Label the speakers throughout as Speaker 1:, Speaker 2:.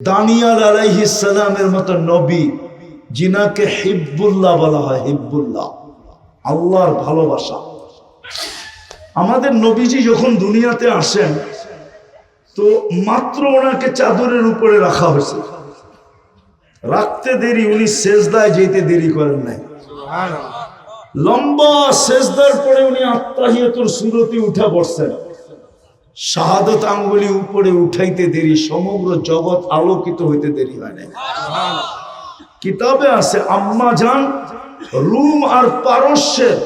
Speaker 1: দানিয়াল আলাইহিস সালামের মতো নবী যিনাকে হিব্বুল্লাহ বলা হয়, হিব্বুল্লাহ আল্লাহর ভালোবাসা। আমাদের নবীজি যখন দুনিয়াতে আসেন তো মাত্র ওনাকে চাদরের উপরে রাখা হয়েছে, রাখতে দেরি, উনি সেজদায় যেতে দেরি করেন নাই। লম্বা সেজদার পরে উনি আত্তাহিয়াতুর সূরতে উঠা পড়ছেন, শাহাদত আঙ্গুলি উপরে উঠাইতে দেরি, সমগ্র জগৎ আলোকিত হইতে দেরি হয় নাই। কিতাবে আছে আম্মা জান রুম আর পারস্যের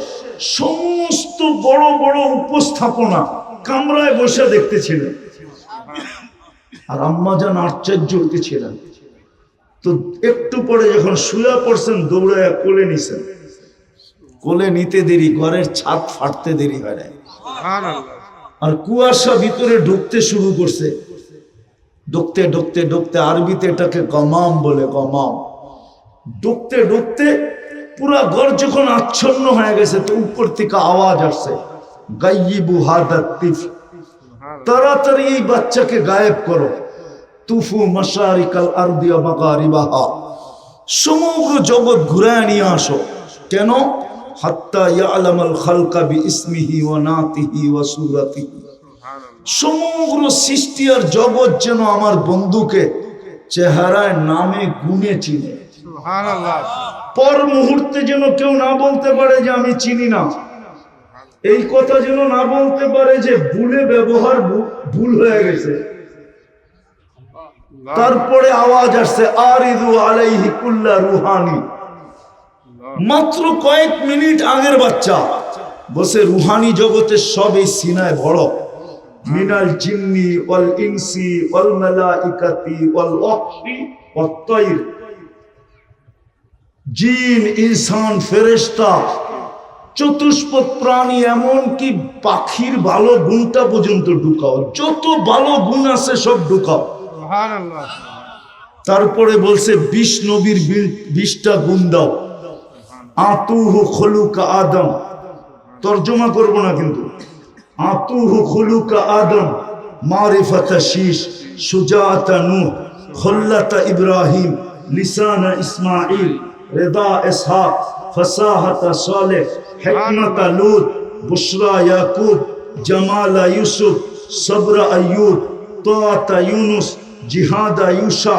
Speaker 1: সমস্ত বড় বড় উপস্থাপনা কামরায় বসে দেখতেছিলেন, আর আম্মা জান আশ্চর্য হইতেছিলেন। তো একটু পরে যখন শুয়ে পড়ছেন দৌড়ায় কোলে নিছেন, কোলে নিতে দেরি, ঘরের ছাদ ফাটতে দেরি হয় নাই। আর কুয়াশা ভিতরে ঢুকতে শুরু করছে, ঢুকতে ঢুকতে ঢুকতে, আরবিতে এটাকে গমাম বলে, গমাম। ঢুকতে ঢুকতে পুরা ঘর যখন আচ্ছন্ন হয়ে গেছে তো উপর থেকে আওয়াজ আসছে, গাইয়িবু হাদা তিফ, তাড়াতাড়ি এই বাচ্চাকে গায়েব করো। তুফু মাশারিকাল আরদি ওয়া মাগারিবাহা, সমগ্র জগৎ ঘুরায় নিয়ে আসো। কেন? হাত্তা ইয়ালামাল খালকা বিইসমিহি ওয়া নাতিহি ওয়া সূরাতিহি, সমগ্র সৃষ্টি আর জগৎ যেন আমার বন্ধুকে চেহারায় নামে গুণে চিনে। সুবহানাল্লাহ। পর মুহূর্তে যেন কেউ না বলতে পারে যে আমি চিনি না, এই কথা যেন না বলতে পারে যে ভুলে ব্যবহার ভুল হয়ে গেছে। তারপরে আওয়াজ আসছে আরিদু আলাইহি কুল্লা রুহানি, মাত্র কয়েক মিনিট আগের বাচ্চা বসে রুহানি জগতের সব এই সিনায় বড়, মিনাল জিন্নি ওয়াল ইনসি ওয়াল মালাইকাতি ওয়াল ওয়াহশি ওয়াত তায়র, জিন, ইনসান, ফেরেশতা, চতুষ্পদ প্রাণী, এমনকি পাখির ভালো গুণটা পর্যন্ত ঢুকাও, যত ভালো গুণ আছে সব ঢুকাও। সুবহানাল্লাহ। তারপরে বলছে 20 নবীর 20টা গুণ দাও। আতুহু খুলুকা আদম, তরজমা করব না কিন্তু, আতুহু খুলুকা আদম, মারিফাতা শীশ, সুজাআতা নূহ, খুল্লাতা ইব্রাহিম, লিসানা ইসমাঈল, রিদা ইসহাক, ফাসাহাতা সালেহ, হিকমাতা লূত, বুশরা ইয়াকুব, জামালা ইউসুফ, সবরা আইয়ুব, তাআতা ইউনুস, জিহাদা ইউসা,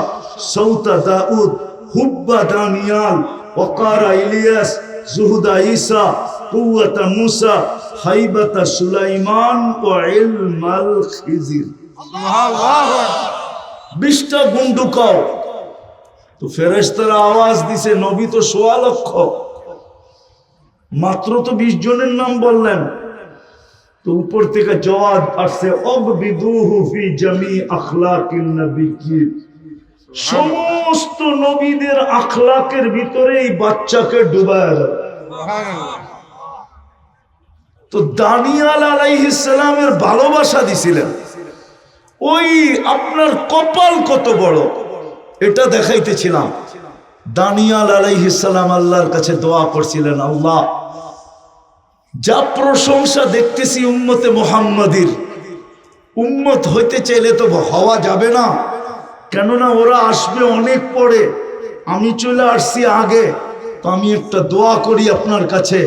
Speaker 1: সৌতা দাউদ, হুব্বা দানিয়াল, ওয়াকারা ইলিয়াস, জুহুদা ঈসা, কুওয়াতা মুসা, হাইবাতা সুলাইমান ওয়া ইলমাল খিজির। সুবহানাল্লাহ। 20টা গুণ ঢুকাও। তো ফেরেশতারা আওয়াজ দিছে, নবী তো 1.25 লক্ষ, মাত্র তো 20 জনের নাম বললেন। তো উপর থেকে জবাব আসছে অববিদুহু ফি জামি আখলাকিন নবিয়্যিন, সমস্ত নবীদের আখলাকের ভিতরে এই বাচ্চাকে ডুবায় দাও। সুবহানাল্লাহ। তো দানিয়াল আলাইহিস সালামের ভালোবাসা দিছিলেন, ওই আপনার কপাল কত বড় এটা দেখাইতেছিলাম। দানিয়াল আলাইহিস সালাম আল্লাহর কাছে দোয়া করছিলেন, আল্লাহ যা প্রশংসা দেখতেছি উম্মতে মুহাম্মাদির, উম্মত হইতে চাইলে তো হওয়া যাবে না, কেননা ওরা আসবে অনেক পরে, আমি চলে আসছি আগে। তো আমি একটা দোয়া করি আপনার কাছে,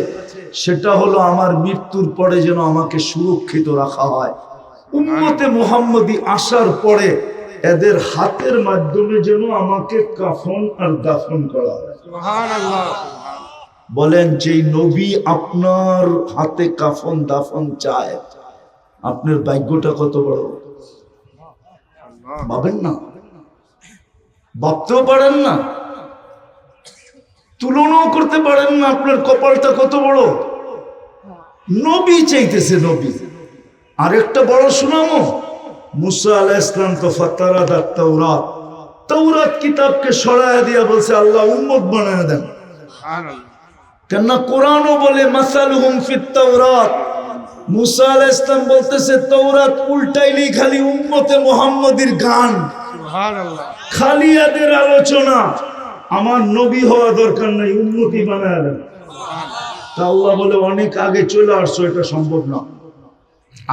Speaker 1: সেটা হলো আমার মৃত্যুর পরে যেন আমাকে সুরক্ষিত রাখা হয়। উম্মতে মুহাম্মাদি আসার পরে এদের হাতের মাধ্যমে যেন আমাকে কাফন আর দাফন করা হয়। সুবহানাল্লাহ। বলেন, যেই নবী আপনার হাতে কাফন দাফন চায়, আপনার ভাগ্যটা কত বড় ভাবেন না, ভাবতেও পারেন না, তুলনাও করতে পারেন না, আপনার কপালটা কত বড়। নবী চাইতেছে, নবী। আরেকটা বড় সুনামও, মুসা আলাইহিস সালাম তো ফাতারাদাত তাওরাত, তাওরাত কিতাবকে সরায়া দিয়া বলছে আল্লাহ উম্মত বানায় দেন। সুবহানাল্লাহ। কেন কোরআনও বলে মাসালুহুম ফিত তাওরাত, মুসা আলাইহিস সালাম বলতেছে তাওরাত উল্টাইলেই খালি উম্মতে মুহাম্মাদির গান। সুবহানাল্লাহ। খালি এদের আলোচনা, আমার নবী হওয়া দরকার নাই, উম্মতি বানায় দেন। তা আল্লাহ বলে অনেক আগে চলে আসছো, এটা সম্ভব না।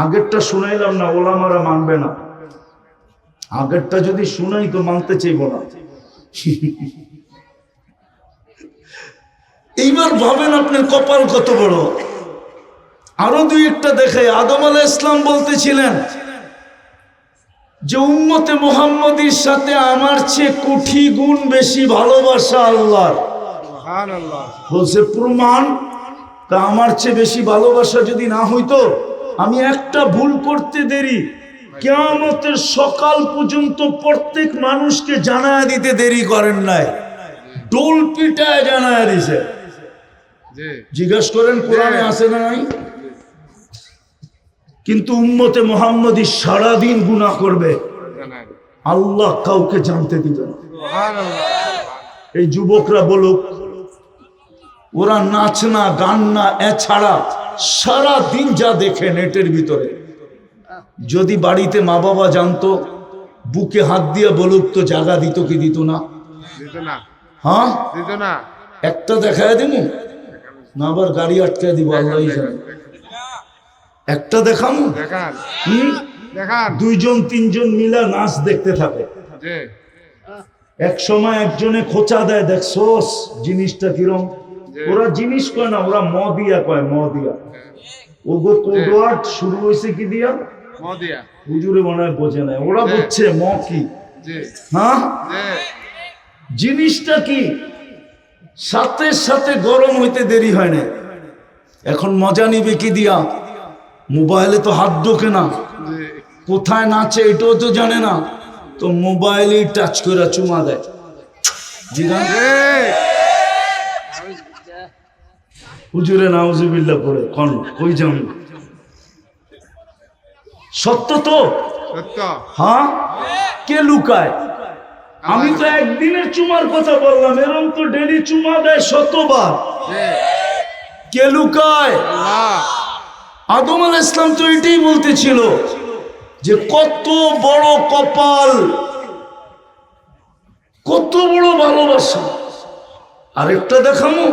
Speaker 1: আগেরটা শুনাইলাম না, ওলামারা মানবে না, আগেরটা যদি শুনাই তো মানতে চাইব না। এইবার ভাবেন আপনার কপাল কত বড়। আরো দুই একটা দেখে, আদম আলাইহিস সালাম বলতেছিলেন যে উম্মতে মুহাম্মদীর সাথে আমার চেয়ে কোটি গুণ বেশি ভালোবাসা আল্লাহর। সুবহানাল্লাহ। বলছে প্রমাণ, তা আমার চেয়ে বেশি ভালোবাসা যদি না হইতো, আমি একটা ভুল করতে দেরি কিয়ামতের সকাল পর্যন্ত প্রত্যেক মানুষকে জানায় দিতে দেরি করেন নাই, ডোল পিটায় জানায় দিছে। জিজ্ঞাসা করেন কোরআনে আছে না নাই? কিন্তু উম্মতে মুহাম্মদী সারাদিন গুনাহ করবে, আল্লাহ কাউকে জানতে দিবে না। এই যুবকরা বলুক, ওরা নাচ না গান না এছাড়া সারাদিন যা দেখে নেটের ভিতরে, যদি বাড়িতে মা বাবা জানতো, বুকে হাত দিয়ে বলুক তো জায়গা দিত কি দিত না? হ্যাঁ, একটা দেখায় দিব না, আবার গাড়ি আটকায় দিব, আল্লাহ জানে। একটা দেখাম, দুইজন তিনজন মিলা নাচ দেখতে থাকে। এক সময় একজনে খোঁচা দেয়, দেখছোস জিনিসটা কিরম। ওরা জিনিস কয় না, ওরা মদিয়া কয়, মদিয়া। ওগো কোডওয়ার্ড শুরু হয়েছে কি দিয়া? মদিয়া। হুজুরে মনে হয় বোঝে না, ওরা বুঝছে ম কি। হ্যাঁ, জিনিসটা কি সাথে সাথে গরম হইতে দেরি হয় না। এখন মজা নিবে কি দিয়া? মোবাইলে তো হাত ঢোকে না, কোথায় নাচে এটাও তো জানে না, তো মোবাইলে টাচ করে চুমা দেয়। হুজুরে নাউজুবিল্লাহ পড়ে কোন কই যান? সত্য তো? হ্যাঁ, কে লুকায়? আমি তো একদিনের চুমার কথা বললাম, এরকম তো ডেলি চুমা দেয় শতবার। কে লুকায়? আদম আলাইহিস সালাম তো এটাই বলতেছিল যে কত বড় কপাল, কত বড় ভালোবাসা। আরেকটা দেখামো,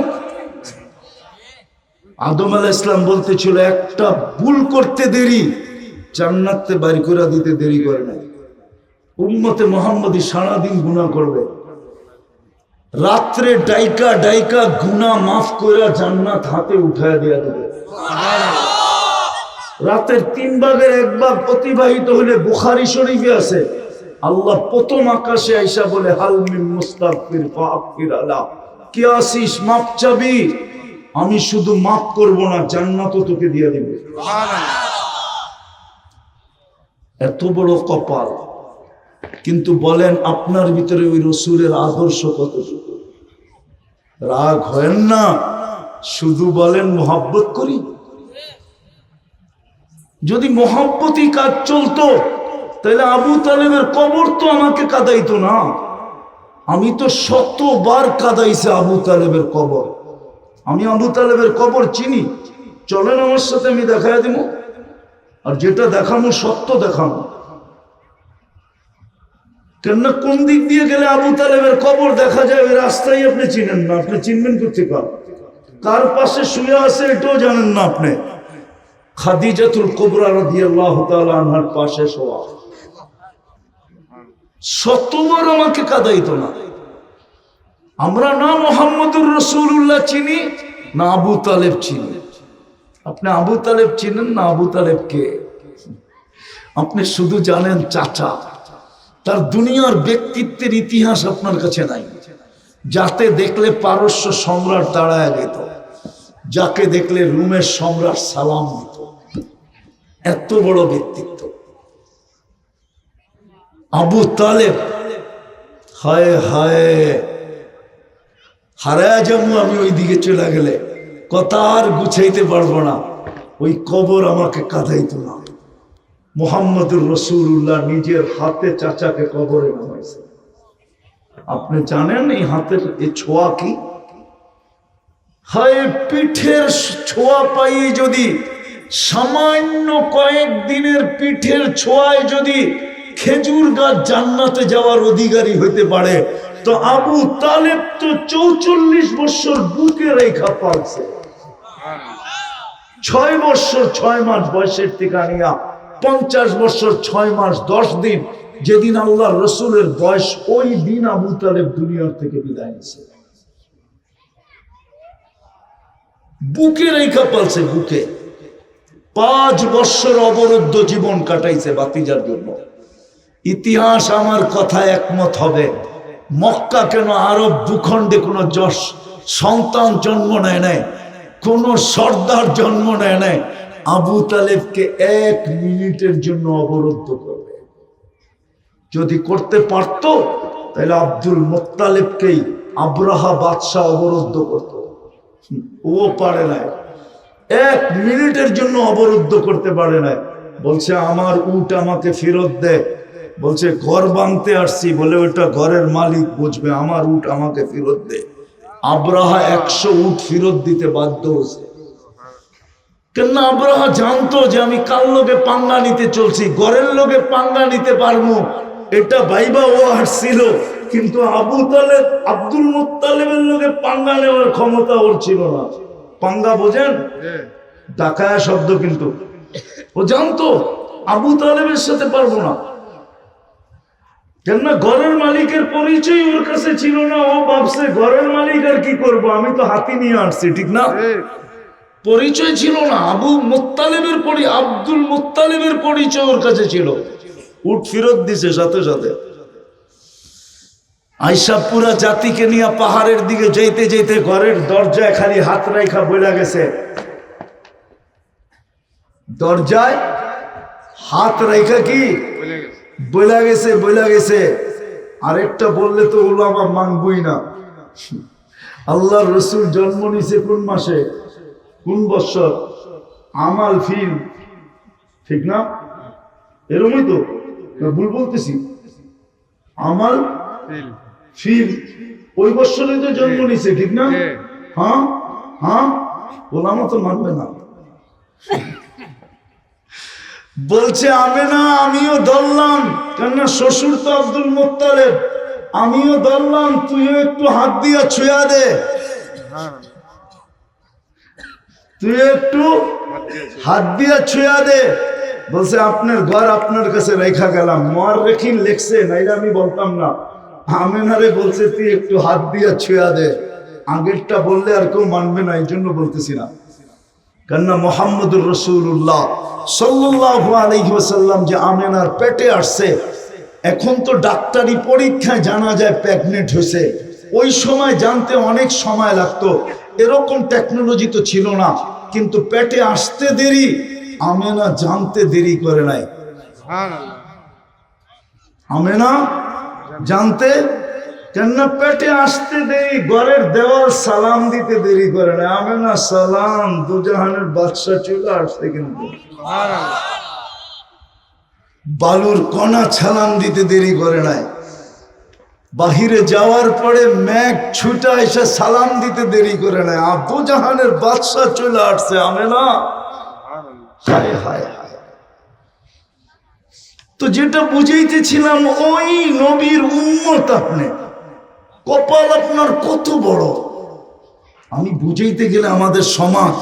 Speaker 1: আদম আলাইহিস সালাম বলতেছিল একটা ভুল করতে দেরি জান্নাতে বাড়ি করে দিতে দেরি করে না। উম্মতে মুহাম্মদী সারাদিন গুনাহ করবে, রাত্রে ডাইকা ডাইকা গুনাহ মাফ করে জান্নাত হাতে উঠায় দেয়া দেবে। রাতের 3 ভাগের 1 ভাগ অতিবাহিত হলে, বুখারী শরীফে আছে, আল্লাহ প্রথম আকাশে আইসা বলে, হাল মিন মুস্তাগফির ফাগফির আলা, কে আসিস মাপ চাবি? আমি শুধু মাফ করব না, জান্নাতও তোকে দিয়ে দেব। এত বড় কপাল। কিন্তু বলেন আপনার ভিতরে ওই রসুলের আদর্শ কতটুকু? রাগ হয় না, শুধু বলেন মোহাব্বত করি। যদি মোহাব্বতই কাজ চলতো, তাহলে আবু তালেবের কবর তো আমাকে কাঁদাইতো না। আমি তো 100বার কাঁদাইছে আবু তালেবের কবর। আমি আবু তালেবের কবর চিনি, চলেন আমার সাথে, আমি দেখাই দিব। আর যেটা দেখানো সত্য দেখানো, কেননা কোন দিক দিয়ে গেলে আবু তালেবের কবর দেখা যায় ওই রাস্তায় আপনি চিনেন না। আপনি চিনবেন করতে কার পাশে শুয়ে আছে এটাও জানেন না আপনি। খাদিজাতুল কুবরা রাদিয়াল্লাহু তাআলা আনহার পাশে শোয়া। 100বার আমাকে কাঁদাইতো না। আমরা না মুহাম্মদুর রাসূলুল্লাহ চিনি, না আবু তালেব চিনি। আপনি আবু তালেব চিনেন না? আবু তালেব কে? আপনি শুধু জানেন চাচা, তার দুনিয়ার ব্যক্তিত্বের ইতিহাস আপনার কাছে নাই। যাতে দেখলে পারস্য সম্রাট দাঁড়ায় যেত, যাকে দেখলে রুমের সম্রাট সালাম দিত, এত বড় ব্যক্তিত্ব আবু তালেব। হায় হায়, হারায় যাবো আমি ওই দিকে চলে গেলে, কথা আর গুছাইতে পারবো না। ওই কবর আমাকে কাঁদাইতো না। মুহাম্মদুর রাসূলুল্লাহ নিজের হাতে চাচাকে কবরে নামাইছে। আপনি জানেন এই হাতের এই ছোঁয়া কি? হায়, পিঠের ছোঁয়া পাই যদি, সামান্য কয়েকদিনের পিঠের ছোঁয়ায় যদি খেজুর গাছ জান্নাতে যাওয়ার অধিকারী হইতে পারে, তো আবু তালেব তো 44 বছর বুকে রেখা পালছে। 6 বছর 6 মাস বয়সের থেকে নিয়া 50 বছর 6 মাস 10 দিন যেদিন আল্লাহ রসুলের বয়স, ওই দিন আবু তালেব দুনিয়ার থেকে বিদায় নিছে। বুকে রেখা পালছে, বুকে 5 বছর অবরুদ্ধ জীবন কাটাইছে ভাতিজার জন্য। ইতিহাস আমার কথা একমত হবে, মক্কা কেন আরব ভূখণ্ডে কোনো সন্তান জন্ম নেয় নাই, কোন সর্দার জন্ম নেয় নাই আবু তালেবকে 1 মিনিটের জন্য অবরুদ্ধ করবে। যদি করতে পারত তাহলে আব্দুল মুত্তালিবকেই আব্রাহা বাদশাহ অবরুদ্ধ করত। ও পারে নাই, 1 মিনিটের জন্য অবরুদ্ধ করতে পারে নাই। বলছে আমার উট আমাকে ফেরত দে। বলছে ঘর ভাঙতে আসছি, বলে ওটা ঘরের মালিক বুঝবে, আমার উট আমাকে ফেরত দে। আব্রাহা 100 উট ফেরত দিতে বাধ্য হয়েছে। কেন আব্রাহা জানতো যে আমি কার লোকে পাঙ্গা নিতে চলছি, ঘরের লোকে পাঙ্গা নিতে পারবো, এটা ভাইবা ও আসছিল। কিন্তু আবু তালেব, আব্দুল মুত্তালিবের লোকে পাঙ্গা নেওয়ার ক্ষমতা ওর ছিল না। পাঙ্গা বোঝেন? ডাকায়া শব্দ, কিন্তু ও জানতো আবু তালেবের সাথে পারবো না। কেননা ঘরের মালিকের পরিচয় ওর কাছে ছিল না। ও ভাবছে ঘরের মালিক আর কি করবো, আমি তো হাতি নিয়ে আসছি, ঠিক না? পরিচয় ছিল না। আব্দুল মুত্তালিবের পরিচয় ওর কাছে ছিল। উট ফেরত দিছে সাথে সাথে। আয়েশা পুরা জাতিকে নিয়ে পাহাড়ের দিকে যেতে যেতে ঘরের দরজায় খালি হাত রাইখা বইলা গেছে, দরজায় হাত রাইখা কি বইলা গেছে। আরেকটা বললে তো ওলামা মানবই না। আল্লাহর রসুল জন্ম নিছে কোন মাসে, কোন বছর? আমাল ফিল, ঠিক না? এরকমই তো, ভুল বলতেছি? আমাল ফিল ওই বছরে তো জন্ম নিছে, ঠিক না? হ্যাঁ হ্যাঁ, ওলামা তো মানবে না। বলছে আমেনা আমিও ধরলাম, কেননা শ্বশুর তো আব্দুল মুত্তালিব, আমিও ধরলাম, তুইও একটু হাত দিয়া ছুঁয়া দে, তুই একটু হাত দিয়া ছুঁয়া দে। বলছে আপনার ঘর আপনার কাছে রেখা গেলাম, মুআররিখিন লিখছে, নাইলে আমি বলতাম না। আমেনারে বলছে তুই একটু হাত দিয়া ছুঁয়া দে। আগেরটা বললে আর কেউ মানবে না, এই জন্য বলতেছি না। কেননা মুহাম্মদুর রাসূলুল্লাহ সাল্লাল্লাহু আলাইহি ওয়াসাল্লাম যে আমেনার পেটে আসছে, এখন তো ডাক্তারি পরীক্ষায় জানা যায় প্রেগনেন্ট হয়েছে। ওই সময় জানতে অনেক সময় লাগতো, এরকম টেকনোলজি তো ছিল না। কিন্তু পেটে আসতে দেরি, আমেনা জানতে দেরি করে নাই। আমেনা জানতে, কেননা পেটে আসতে দেরি, ঘরের দেওয়াল সালাম দিতে দেরি করে নাই। আমেনা সালাম, দুজাহানের বাদশা চলে আসছে। কিন্তু বালুর কণা সালাম দিতে দেরি করে নাই। বাহিরে যাওয়ার পরে মেঘ ছুটা এসে সালাম দিতে দেরি করে নাই। আবু জাহানের বাদশা চলে আসছে। আমেনা, হায় হায় হায়। তো যেটা বুঝাইতেছিলাম, ওই নবীর উম্মত আপনি, কপাল আপনার কত বড়। আমি বুঝাইতে গেলে আমাদের সমাজ,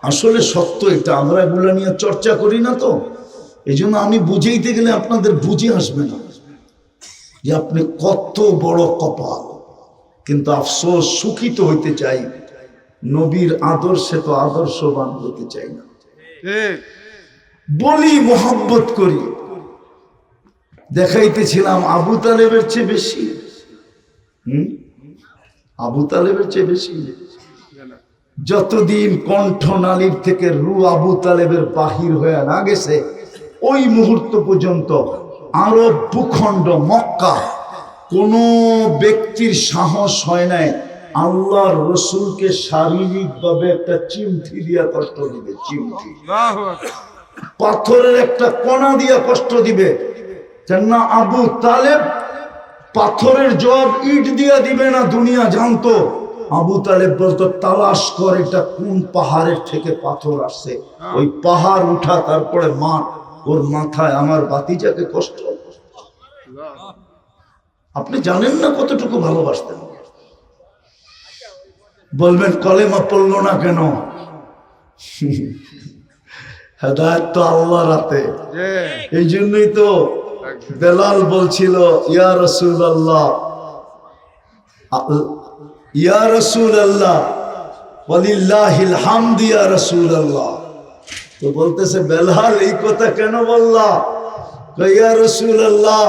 Speaker 1: আসলে সত্য এটা, আমরা এগুলো নিয়ে চর্চা করি না তো, এই জন্য আমি বুঝাইতে গেলে আপনাদের বুঝে আসবে না যে আপনি কত বড় কপাল। কিন্তু আফসোস, সুখিত হইতে চাই, নবীর আদর্শে তো আদর্শবান হতে চাই না। বলি মোহাব্বত করি, দেখাইতেছিলাম আবু তালেবের চেয়ে বেশি, আবু তালেবের চেয়ে বেশি। যতদিন কণ্ঠনালীর থেকে রু আবু তালেবের বাহির হয়ে না গেছে, ওই মুহূর্ত পর্যন্ত আরব ভূখণ্ড মক্কা কোন ব্যক্তির সাহস হয় নাই আল্লাহর রসুলকে শারীরিকভাবে একটা চিমঠি দিয়া কষ্ট দিবে। চিমঠি, পাথরের একটা কণা দিয়া কষ্ট দিবে। কেননা আবু তালেব পাথরের জবাব ইট দিয়া দিবে না, দুনিয়া জানতো। আবু তালেব বলতো তালাশ কর এটা কোন পাহাড়ের থেকে পাথর আসছে, ওই পাহাড় উঠা, তারপরে মার ওর মাথায় আমার ভাতিজাকে কষ্ট। আপনি জানেন না কতটুকু ভালোবাসতেন। বলবেন কলেমা পড়লো না কেন? হেদায়েত তো আল্লাহর হাতে, এই জন্যই তো বেলাল বলছিল ইয়া রাসূলুল্লাহ, ইয়া রাসূলুল্লাহ ওয়ালিল্লাহিল হামদ ইয়া রাসূলুল্লাহ। তো বলতেছে বেলাল এই কথা কেন বললা? ইয়া রাসূলুল্লাহ,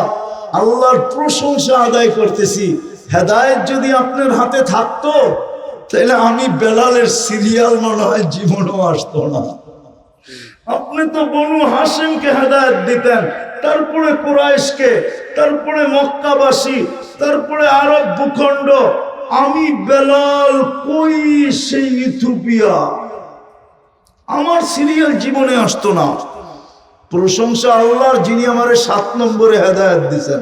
Speaker 1: আল্লাহর প্রশংসা আদায় করতেছি, হেদায়েত যদি আপনার হাতে থাকতো তাহলে আমি বেলালের সিরিয়াল মনে হয় জীবনও আসতো না। আপনি তো বনু হাশিমকে হেদায়েত দিতেন, তারপরে কুরাইশকে, তারপরে মক্কাবাসী, তারপরে আরব ভূখণ্ড। আমি বেলাল কই সেই ইথিওপিয়া, আমার সিরিয়াল জীবনে আসতো না। প্রশংসা আল্লাহর, যিনি আমারে 7 নম্বরে হেদায়েত দিয়েছেন।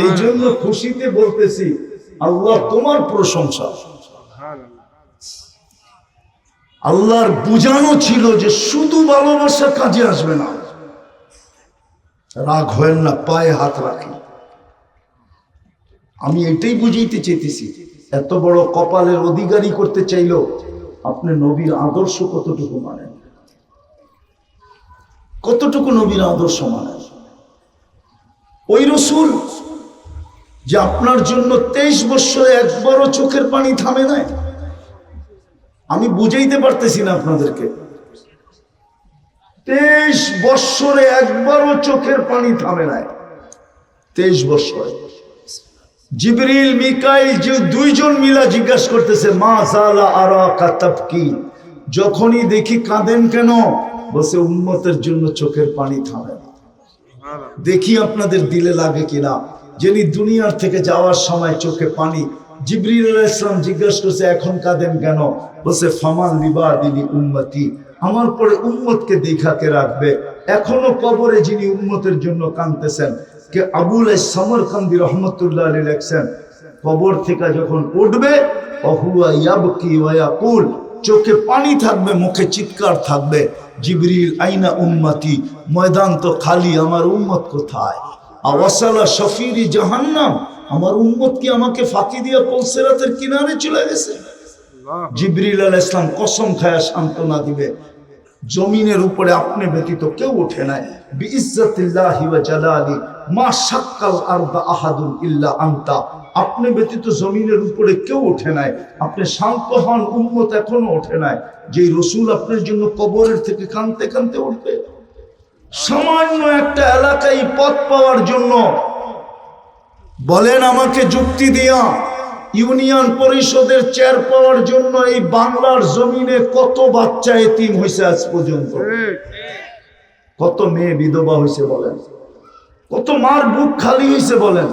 Speaker 1: এই জন্য খুশিতে বলতেছি আল্লাহ তোমার প্রশংসা। আল্লাহর বুঝানো ছিল যে শুধু ভালোবাসা কাজে আসবে না, রাগ হয় না, পায়ে হাত রাখি। আমি এটাই বুঝাইতে চাইতেছি, এত বড় কপালের অধিকারী করতে চাইলো আপনি নবীর আদর্শ কতটুকু মানেন, কতটুকু নবীর আদর্শ মানেন। ওই রসুল যে আপনার জন্য 23 বছরে একবারও চোখের পানি থামে নাই। আমি বুঝাইতে পারতেছি না আপনাদেরকে, 23 বছরে একবারও চোখের পানি থামে নাই। 23 বছরে জিবরিল মিকাইল যে দুইজন মিলা জিজ্ঞাসা করতেছে মা জালা আরাকা তাবকি, যখনই দেখি কাঁদেন কেন? বলছে উম্মতের জন্য চোখের পানি থামে না। দেখি আপনাদের দিলে লাগে কিনা। যিনি দুনিয়ার থেকে যাওয়ার সময় চোখে পানি, জিবরিল আলাইহিস সালাম জিজ্ঞাসা করছে এখন কাঁদেন কেন? বলছে ফামান লিবাদিনি উম্মতি, আমার পরে উম্মতকে দেখাকে রাখবে। এখনো কবরে যিনি উম্মতের জন্য কাঁদতেছেন, কে আবুল সামরকান্দি রহমতুল্লাহ আলাইহি লেখছেন, কবর থেকে যখন উঠবে অহুয়া ইয়াবকি ওয়া ইয়াকুল, চোখে পানি থাকবে, মুখে চিৎকার থাকবে, জিবরিল আইনা উম্মতি, ময়দান তো খালি, আমার উম্মত কোথায়? আওয়াসালা শফিরি জাহান্নাম, আমার উম্মত কি আমাকে ফাঁকি দিয়ে পুলসিরাতের কিনারে চলে গেছে? জিবরিল আলাইহিস সালাম কসম খায়া সান্ত্বনা দিবে, জমিনের উপরে আপনি ব্যতীত কেউ ওঠে নাই। বিইজ্জাতিল্লাহি ওয়া জালালি মা শাক্কাল আরদা আহাদুন ইল্লা আনতা, আপনি ব্যতীত জমিনের উপরে কেউ ওঠে নাই। আপনি শান্ত হন, উম্মত এখনো ওঠে নাই। যেই রসুল আপনার জন্য কবরের থেকে কাঁদতে কাঁদতে উঠবে, সামান্য একটা এলাকায় পথ পাওয়ার জন্য, বলেন আমাকে যুক্তি দিয়া, ইউনিয়ন পরিষদের চেয়ার পাওয়ার জন্য এই বাংলার জমিনে কত বাচ্চা এতিম হয়েছে আজ পর্যন্ত, কত মেয়ে বিধবা হয়েছে বলেন, কত মার বুক খালি হয়েছে বলেন,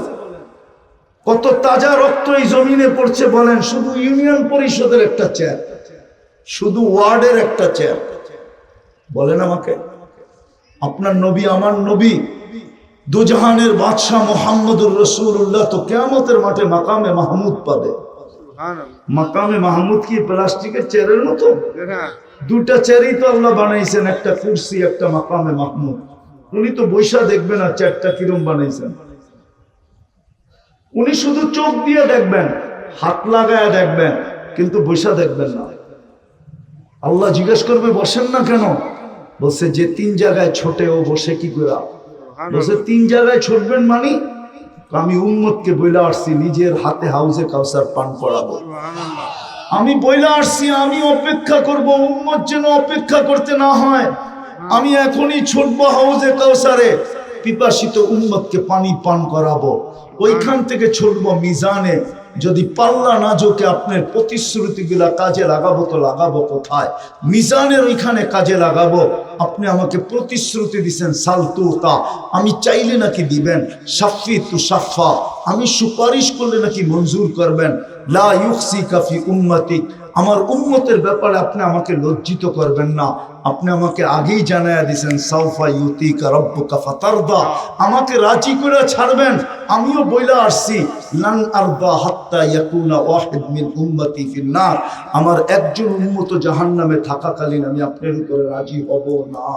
Speaker 1: কত তাজা রক্ত এই জমিনে পড়ছে বলেন, শুধু ইউনিয়ন পরিষদের একটা চেয়ার, শুধু ওয়ার্ডের একটা চেয়ার। বলেন আমাকে, আপনার নবী আমার নবী দুজাহানের বাদশাহ মুহাম্মদুর রাসূলুল্লাহ তো কিয়ামতের মাঠে মাকামে মাহমুদ পাবে। মাকামে মাহমুদ কি প্লাস্টিকের চেয়ারের মতো? দুটা চেয়ারই তো আল্লাহ বানাইছেন, একটা কুরসি, একটা মাকামে মাহমুদ। উনি তো বৈশা দেখবেন না চেয়ারটা কিরম বানাইছেন, উনি শুধু চোখ দিয়ে দেখবেন, হাত লাগায় দেখবেন, কিন্তু বৈশা দেখবেন না। আল্লাহ জিজ্ঞেস করবে বসেন না কেন? বলছে যে 3 জায়গায় ছোটে ও বসে কি করে? বলছে 3 জায়গায় ছুটবেন মানে আমি উম্মতকে বইলা আসছি নিজের হাতে হাউজে কাউসার পান করাবো। আমি বইলা আসছি আমি অপেক্ষা করব, উম্মত যেন অপেক্ষা করতে না হয়। আমি এখনই ছুটবো হাউজে কাউসারে, পিপাসিত উম্মতকে পানি পান করাবো। ওইখান থেকে ছুটবো মিজানে, যদি পাল্লা না ঝোঁকে আপনার প্রতিশ্রুতিগুলা কাজে লাগাবো তো লাগাবো কোথায়? মিজানের ওইখানে কাজে লাগাবো। আপনি আমাকে প্রতিশ্রুতি দিচ্ছেন সালতুতা, আমি চাইলে নাকি দিবেন, সাফি তু সাফা, আমি সুপারিশ করলে নাকি মঞ্জুর করবেন, লা ইউখসিকা ফি উম্মতিক, আমার উম্মতের ব্যাপারে আপনি আমাকে লজ্জিত করবেন না। আপনি আমাকে আগেই জানায়া দিয়েছেন সাউফা ইউতিকা রাব্বুকা ফাতারদা, আমাকে রাজি করে ছাড়বেন। আমিও বইলা আসছি লান আরদা হাত্তা ইয়াকুনা ওয়াহিদ মিন উম্মতি ফিন নার, আমার একজন উম্মত জাহান্নামে থাকাকালীন আমি আপনার উপরে রাজি হব না।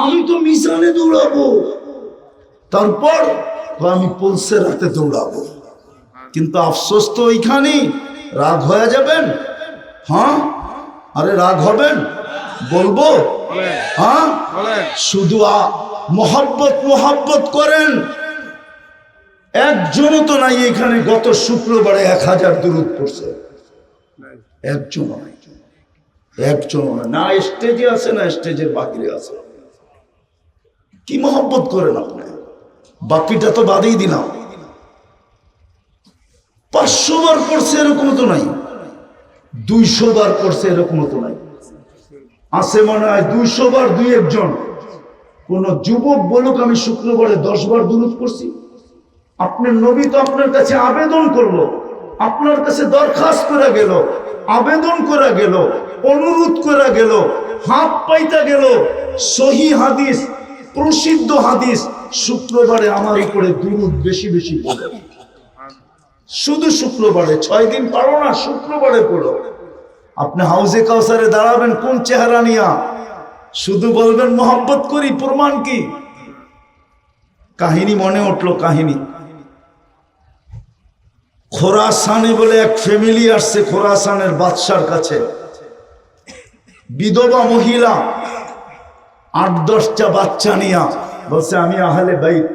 Speaker 1: আমি তো মিজানে দৌড়াবো, তারপর আমি পুলসের রাতে দৌড়াবো। কিন্তু আফসোস তো ওইখানেই, রাগ হয়ে যাবেন। হ্যাঁ, আরে রাগ হবেন, বলবো হ্যাঁ, শুধু মোহাব্বত করেন। একজনও তো নাই এখানে গত শুক্রবারে 1000 দুরূদ পড়ছে, একজনও নাই, একজনও না স্টেজে আছে না স্টেজের বাহিরে আছে। কি মোহাব্বত করেন আপনি? বাকিটা তো বাদেই দিলাম। 500 বার পড়ছে এরকম তো নাই, 200 বার পড়ছে এরকম তো নাই, আছে মনে হয় 200 বার 2-1 জন। কোন যুবক বলুক আমি শুক্রবারে 10 বার দুরূদ পড়ছি। আপনার নবী তো আপনার কাছে আবেদন করলো, আপনার কাছে দরখাস্ত করে গেল, আবেদন করে গেল, অনুরোধ করে গেল, হাত পাইতে গেল। সহি হাদিস, প্রসিদ্ধ হাদিস, শুক্রবারে আমার উপরে দুরূদ বেশি বেশি পড়ো। শুধু শুক্রবারে, 6 দিন পারো না, শুক্রবারে পড়ো। আপনি হাউজে কাউসারে দাঁড়াবেন কোন চেহারা নিয়া? শুধু বলবেন মোহাব্বত করি, প্রমাণ কি? কাহিনী মনে উঠলো, কাহিনী খোরাসানে বলে এক ফ্যামিলি আসছে খোরাসানের বাদশার কাছে। বিধবা মহিলা, 8-10টা বাচ্চা নিয়া বলছে আমি আহলে বাইত,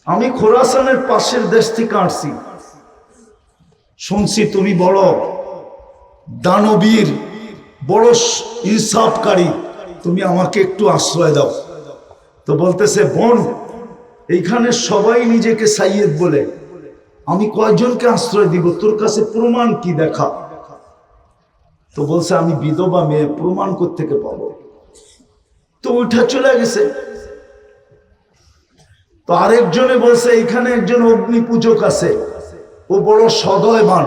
Speaker 1: আমি খোরাসানের পাশের দেশ থেকে আসছি, শুনছি তুমি বড় দানবীর, বড় ইনসাফকারী, তুমি আমাকে একটু আশ্রয় দাও। তো বলতেছে বোন, এইখানে সবাই নিজেকে সাইয়েদ বলে, আমি কয়জনকে আশ্রয় দিব? তোর কাছে প্রমাণ কি দেখা? তো বলছে আমি বিধবা মেয়ে, প্রমাণ কোত্থেকে পাবো? তো উঠা চলে গেছে। তো আরেকজনে বলছে এখানে একজন অগ্নি পূজক আছে, ও বড় সদয়বান,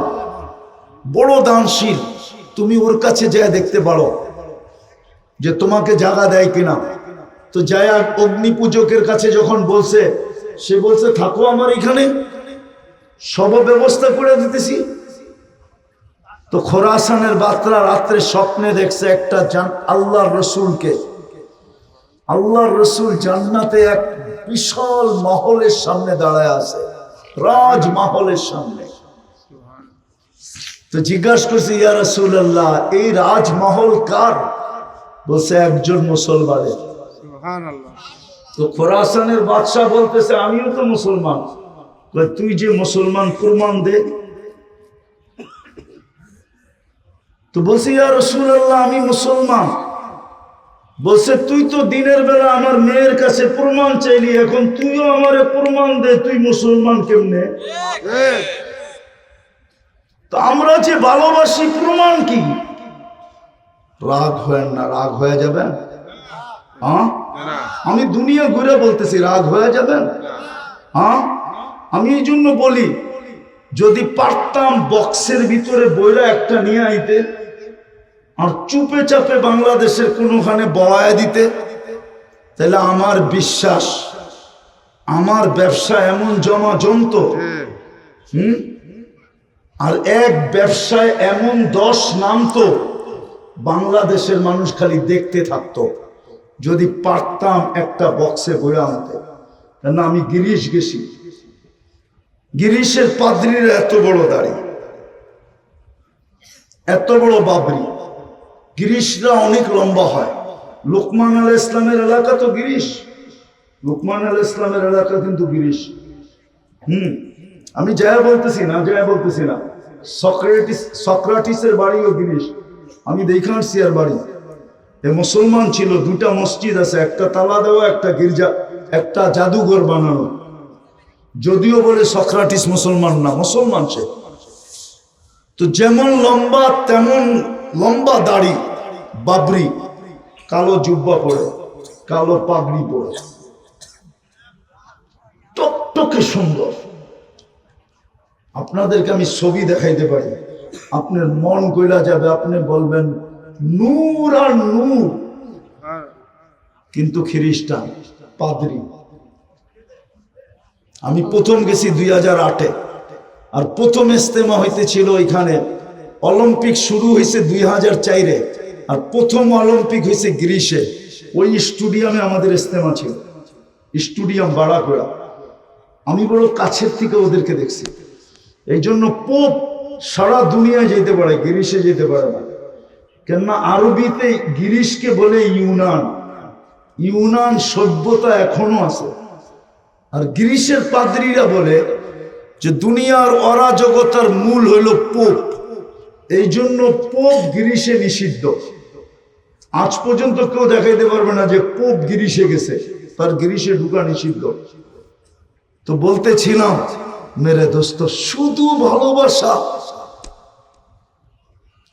Speaker 1: বড় দানশীল, তুমি ওর কাছে যায় দেখতে পারো যে তোমাকে জায়গা দেয় কিনা। তো যায় অগ্নি পূজকের কাছে যখন বলছে, সে বলছে থাকো আমার এখানে, সব ব্যবস্থা করে দিতেছি। তো খোরাসানের বাতরা রাত্রে স্বপ্নে দেখছে একটা আল্লাহর রসুলকে, আল্লাহর রসুল জান্নাতে এক বিশাল মহলের সামনে দাঁড়ায় আছে, রাজমহলের সামনে। তো জিজ্ঞাসা করছে ইয়া রাসূলুল্লাহ, এই রাজমহল কার? বলছে একজন মুসলমানের। সুবহানাল্লাহ। তো খোরাসানের বাদশা বলতেছে আমিও তো মুসলমান। তুই যে মুসলমান, প্রমাণ দে। তো বলছে ইয়া রাসূলুল্লাহ আমি মুসলমান। বলছে তুই তো দিনের বেলা আমার মেয়ের কাছে প্রমাণ চাইলি, এখন তুইও আমারে প্রমাণ দে, তুই মুসলমান কেমনে? তো আমরা যে ভালোবাসি, প্রমাণ কি? রাগ হয় না, রাগ হয়ে যাবেন? হ্যাঁ, আমি দুনিয়া ঘুরে বলতেছি, রাগ হয়ে যাবেন? হ্যাঁ, আমি এই জন্য বলি, যদি পারতাম বক্সের ভিতরে বইরা একটা নিয়ে আইতে আর চুপে চাপে বাংলাদেশের কোনোখানে বয়ায় দিতে, তাহলে আমার বিশ্বাস আমার ব্যবসা এমন জমা জমতো। আর এক ব্যবসায় এমন 10 নামতো, বাংলাদেশের মানুষ খালি দেখতে থাকতো। যদি পারতাম একটা বক্সে বইয়া আনতে। কেন আমি গিরিশ গেছি, গিরিশের পাদ্রীরা এত বড় দাড়ি, এত বড় বাবরি, গিরিশরা অনেক লম্বা হয়। লোকমান আলাইহিস ইসলামের এলাকা তো গিরিশ, লোকমান আলাইহিস ইসলামের এলাকা কিন্তু গিরিশ। আমি যায় বলতেছি না, সক্রেটিসের বাড়িও গিরিশ। আমি দেখে আসছি আর বাড়ি। এ মুসলমান ছিল, 2টা মসজিদ আছে, একটা তালা দেওয়া, একটা গির্জা, একটা জাদুঘর বানানো। যদিও বলে সক্রেটিস মুসলমান না, মুসলমান সে। তো যেমন লম্বা তেমন লম্বা দাড়ি, বাবরি, কালো জুব্বা পরে, কালো পাগড়ি পরে, টকটকে সুন্দর। আপনাদেরকে আমি ছবি দেখাইতে পারি, আপনার মন গইলা যাবে, আপনি বলবেন নূর আর নূর। কিন্তু খ্রিস্টান, পাদ্রী। আমি প্রথম গেছি 2008-এ, আর প্রথম ইজতেমা হইতেছিল এখানে। অলিম্পিক শুরু হয়েছে 2004-এ, আর প্রথম অলিম্পিক হয়েছে গ্রিসে। ওই স্টেডিয়ামে আমাদের ইজতেমা ছিল, স্টেডিয়াম ভাড়া করা। আমি বড় কাছের থেকে ওদেরকে দেখছি। এই জন্য পোপ সারা দুনিয়ায় যেতে পারে, গ্রিসে যেতে পারে না। কেননা আরবিতে গ্রিসকে বলে ইউনান, ইউনান সভ্যতা এখনো আছে। আর গ্রিসের পাদ্রীরা বলে যে দুনিয়ার অরাজকতার মূল হইল পোপ, এই জন্য পোপ গ্রিসে নিষিদ্ধ। আজ পর্যন্ত কেউ দেখাইতে পারবে না যে পোপ গ্রিসে গেছে, তার গ্রিসে ঢুকা নিষিদ্ধ। তো বলতেছিলাম মেরে দোস্ত, শুধু ভালোবাসা,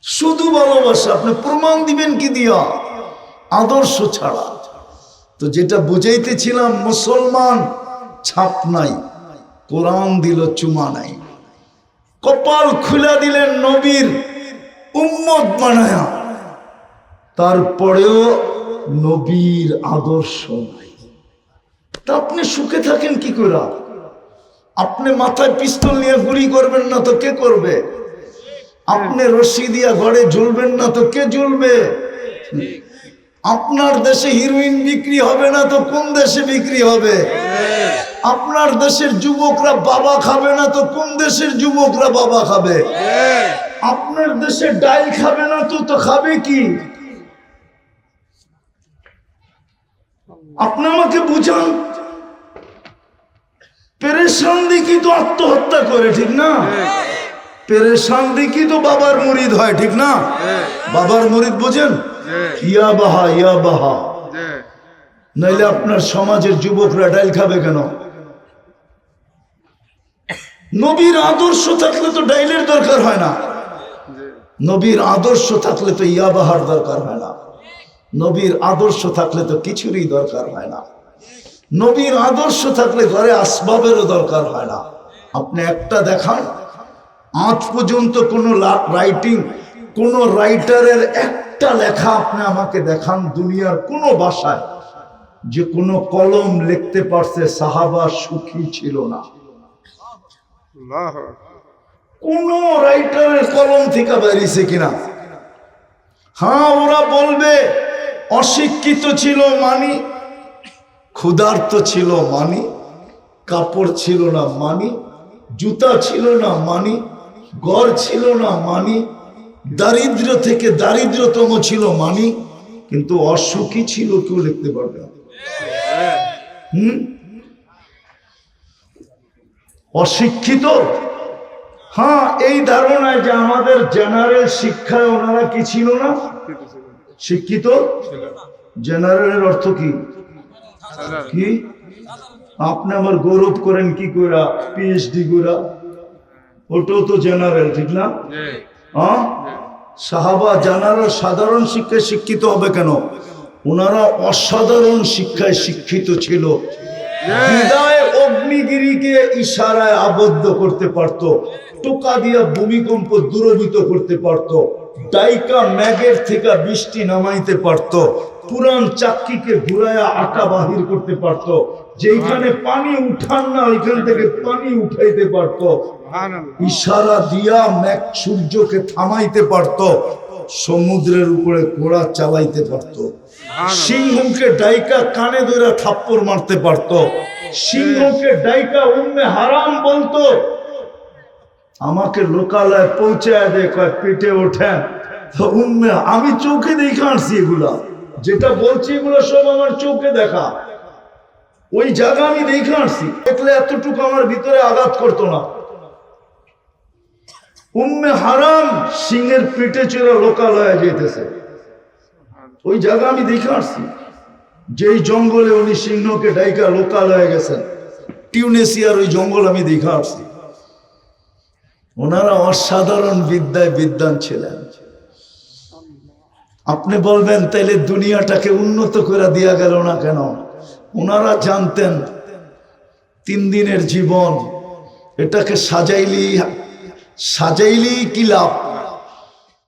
Speaker 1: শুধু ভালোবাসা। আপনি প্রমাণ দিবেন কি দিয়া? আদর্শ ছাড়া। তো যেটা বুঝাইতেছিলাম, মুসলমান ছাপ নাই, কোরআন দিল চুমা নাই, কপাল খুলে দিলেন নবীর উম্মত বানায়া, তারপরেও নবীর আদর্শ নাই। তা আপনি সুখে থাকেন কি করে? আপনি মাথায় পিস্তল নিয়ে গুলি করবেন না তো কে করবে? আপনি রশি দিয়া ঘরে ঝুলবেন না তো কে ঝুলবে? আপনার দেশে হিরোইন বিক্রি হবে না তো কোন দেশে বিক্রি হবে? আপনার দেশের যুবকরা বাবা খাবে না তো কোন দেশের যুবকরা বাবা খাবে? আপনার দেশে ডাল খাবে না তো খাবে কি? আপনি আমাকে বুঝান। পেরেশান দেখি তো আত্মহত্যা করে, ঠিক না? পেরেশান দেখি তো বাবার মুরিদ হয়, ঠিক না? বাবার মুরিদ বোঝেন? ইয়া বাহা ইয়া বাহা। নাইলে আপনার সমাজের যুবকরা ডাল খাবে কেন? নবীর আদর্শ থাকলে তো ডাইলের দরকার হয় না। নবীর আদর্শ থাকলে তো ইয়া বাহার দরকার হয় না। নবীর আদর্শ থাকলে তো কিছুরই দরকার হয় না। নবীর আদর্শ থাকলে ঘরে আসবাবেরও দরকার হয় না। আপনি একটা দেখান, আজ পর্যন্ত কোনো রাইটিং, কোন রাইটারের একটা লেখা আপনি আমাকে দেখান দুনিয়ার কোন ভাষায় যে কোনো কলম লিখতে পারছে সাহাবা সুখী ছিল না। কোন রাইটারের কলম থেকে বেরিয়েছে কিনা? হ্যাঁ, ওরা বলবে অশিক্ষিত ছিল মানি, ক্ষুধার্ত ছিল মানি, কাপড় ছিল না মানি, জুতা ছিল না মানি, ঘর ছিল না মানি, দারিদ্র থেকে দারিদ্রতম ছিল মানি, কিন্তু অসুখী ছিল কেউ লিখতে পারবে না। অশিক্ষিত, হ্যাঁ, এই ধারণায় যে আমাদের জেনারেল শিক্ষায় ওনারা কি ছিল না? শিক্ষিত। জেনারেলের অর্থ কি? কি আপনি আমার গৌরব করেন কি কইরা? পিএইচডি কইরা, ওটাও তো জেনারেল, ঠিক না? হ্যাঁ, সাহাবা জেনারেল সাধারণ শিক্ষায় শিক্ষিত হবে কেন? ওনারা অসাধারণ শিক্ষায় শিক্ষিত ছিল। হৃদয়ে অগ্নিগিরিকে ইশারায় আবদ্ধ করতে পারত, টোকা দিয়া ভূমিকম্প দূরভূত করতে পারত, ডাইকা ম্যাগের থেকে বৃষ্টি নামাইতে পারত, পুরান চাক্কিকে ঘুরায়া আটা বাহির করতে পারত, যেখানে পানি উঠান না ওইখান থেকে পানি উঠাইতে পারত, ইশারা দিয়া ম্যাগ সূর্যকে থামাইতে পারত, সমুদ্রের উপরে ঘোড়া চালাইতে পারত, সিংহকে ডাইকা কানে ধরে থাপ্পড় মারতে পারত, সিংহকে ডাইকা উম্মে হারাম বলতো। আমাকে লোকালয়ে পৌঁছায় দে, কয় পিঠে ওঠেন তো উম্মে, আমি চোখে দেখে আসছি এগুলা, যেটা বলছি এগুলো সব আমার চোখে দেখা, ওই জায়গা আমি দেখে আসছি। দেখলে এতটুকু আমার ভিতরে আঘাত করতো না। উম্মে হারাম সিংহের পিঠে চড়ে লোকালয়ে যেতেছে, ওই জায়গা আমি দেখে আসছি। যেই জঙ্গলে উনি সিংহকে ডাইকা লোকালয়ে গেছেন, টিউনেসিয়ার ওই জঙ্গল আমি দেখে আসছি। ওনারা অসাধারণ বিদ্যায় বিদ্বান ছিলেন। আপনি বলবেন তাইলে দুনিয়াটাকে উন্নত করে দিয়া গেল না কেন? ওনারা জানতেন 3 দিনের জীবন, এটাকে সাজাইলি কি লাভ?